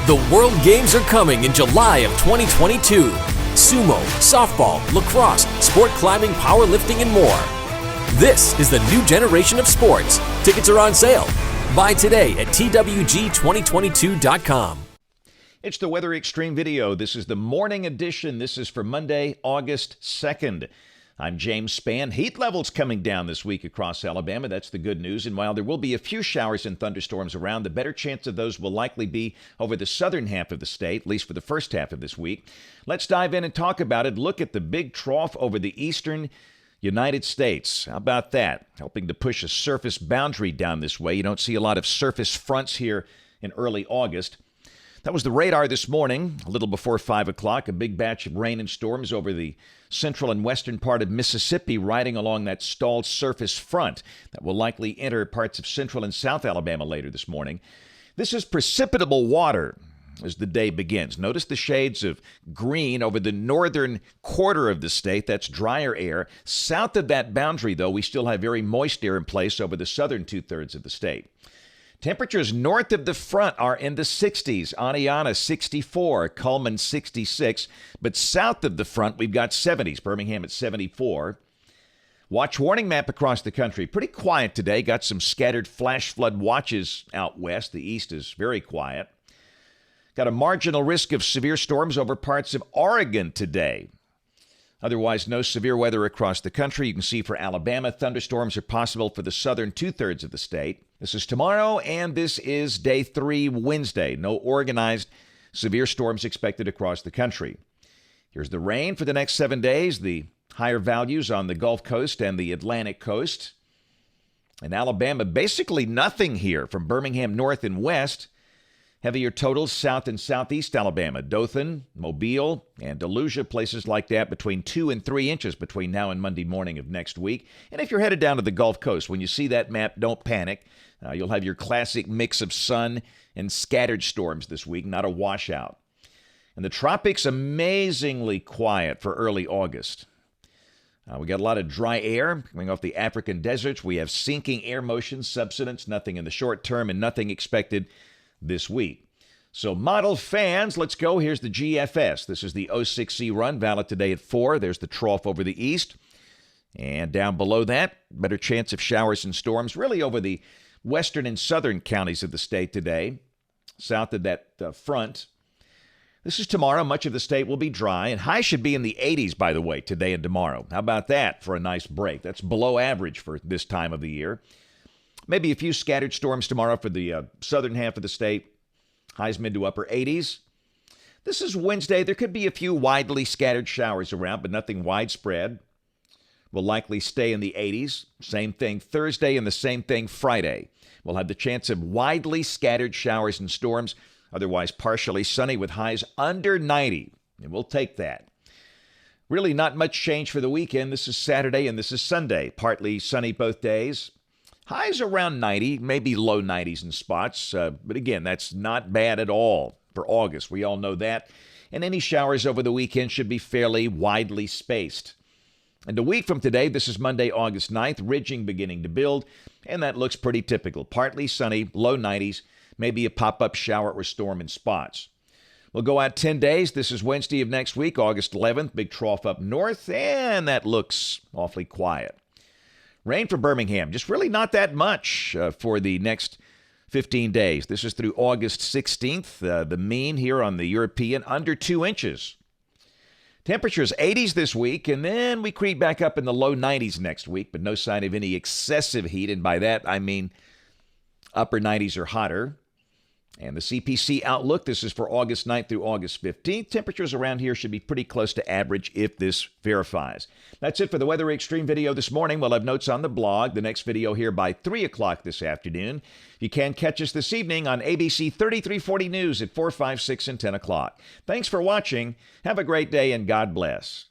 The World Games are coming in July of 2022. Sumo, softball, lacrosse, sport climbing, powerlifting, and more. This is the new generation of sports. Tickets are on sale. Buy today at twg2022.com. It's the Weather Xtreme video. This is the morning edition. This is for Monday, August 2nd. I'm James Spann. Heat levels coming down this week across Alabama. That's the good news. And while there will be a few showers and thunderstorms around, the better chance of those will likely be over the southern half of the state, at least for the first half of this week. Let's dive in and talk about it. Look at the big trough over the eastern United States. How about that? Helping to push a surface boundary down this way. You don't see a lot of surface fronts here in early August. That was the radar this morning, a little before 5 o'clock. A big batch of rain and storms over the central and western part of Mississippi, riding along that stalled surface front that will likely enter parts of central and south Alabama later this morning. This is precipitable water as the day begins. Notice the shades of green over the northern quarter of the state. That's drier air. South of that boundary, though, we still have very moist air in place over the southern two-thirds of the state. Temperatures north of the front are in the 60s. Aniana 64, Cullman 66. But south of the front, we've got 70s. Birmingham at 74. Watch warning map across the country. Pretty quiet today. Got some scattered flash flood watches out west. The east is very quiet. Got a marginal risk of severe storms over parts of Oregon today. Otherwise, no severe weather across the country. You can see for Alabama, thunderstorms are possible for the southern two-thirds of the state. This is tomorrow, and this is day 3, Wednesday. No organized severe storms expected across the country. Here's the rain for the next 7 days. The higher values on the Gulf Coast and the Atlantic Coast. In Alabama, basically nothing here from Birmingham north and west. Heavier totals south and southeast Alabama, Dothan, Mobile, Andalusia, places like that, between 2 and 3 inches between now and Monday morning of next week. And if you're headed down to the Gulf Coast, when you see that map, don't panic. You'll have your classic mix of sun and scattered storms this week, not a washout. And the tropics, amazingly quiet for early August. We got a lot of dry air coming off the African deserts. We have sinking air motion, subsidence, nothing in the short term, and nothing expected this week. So model fans, let's go. Here's the GFS. This is the 06C run, valid today at 4. There's the trough over the east. And down below that, better chance of showers and storms really over the western and southern counties of the state today. South of that front. This is tomorrow. Much of the state will be dry. And high should be in the 80s, by the way, today and tomorrow. How about that for a nice break? That's below average for this time of the year. Maybe a few scattered storms tomorrow for the southern half of the state. Highs mid to upper 80s. This is Wednesday. There could be a few widely scattered showers around, but nothing widespread. Will likely stay in the 80s. Same thing Thursday and the same thing Friday. We'll have the chance of widely scattered showers and storms. Otherwise partially sunny with highs under 90. And we'll take that. Really not much change for the weekend. This is Saturday and this is Sunday. Partly sunny both days. Highs around 90, maybe low 90s in spots. But again, that's not bad at all for August. We all know that. And any showers over the weekend should be fairly widely spaced. And a week from today, this is Monday, August 9th, ridging beginning to build. And that looks pretty typical. Partly sunny, low 90s, maybe a pop-up shower or storm in spots. We'll go out 10 days. This is Wednesday of next week, August 11th. Big trough up north, and that looks awfully quiet. Rain for Birmingham, just really not that much for the next 15 days. This is through August 16th. The mean here on the European, under 2 inches. Temperatures 80s this week, and then we creep back up in the low 90s next week, but no sign of any excessive heat. And by that, I mean upper 90s or hotter. And the CPC outlook, this is for August 9th through August 15th. Temperatures around here should be pretty close to average if this verifies. That's it for the Weather Xtreme video this morning. We'll have notes on the blog. The next video here by 3 o'clock this afternoon. You can catch us this evening on ABC 3340 News at 4, 5, 6, and 10 o'clock. Thanks for watching. Have a great day, and God bless.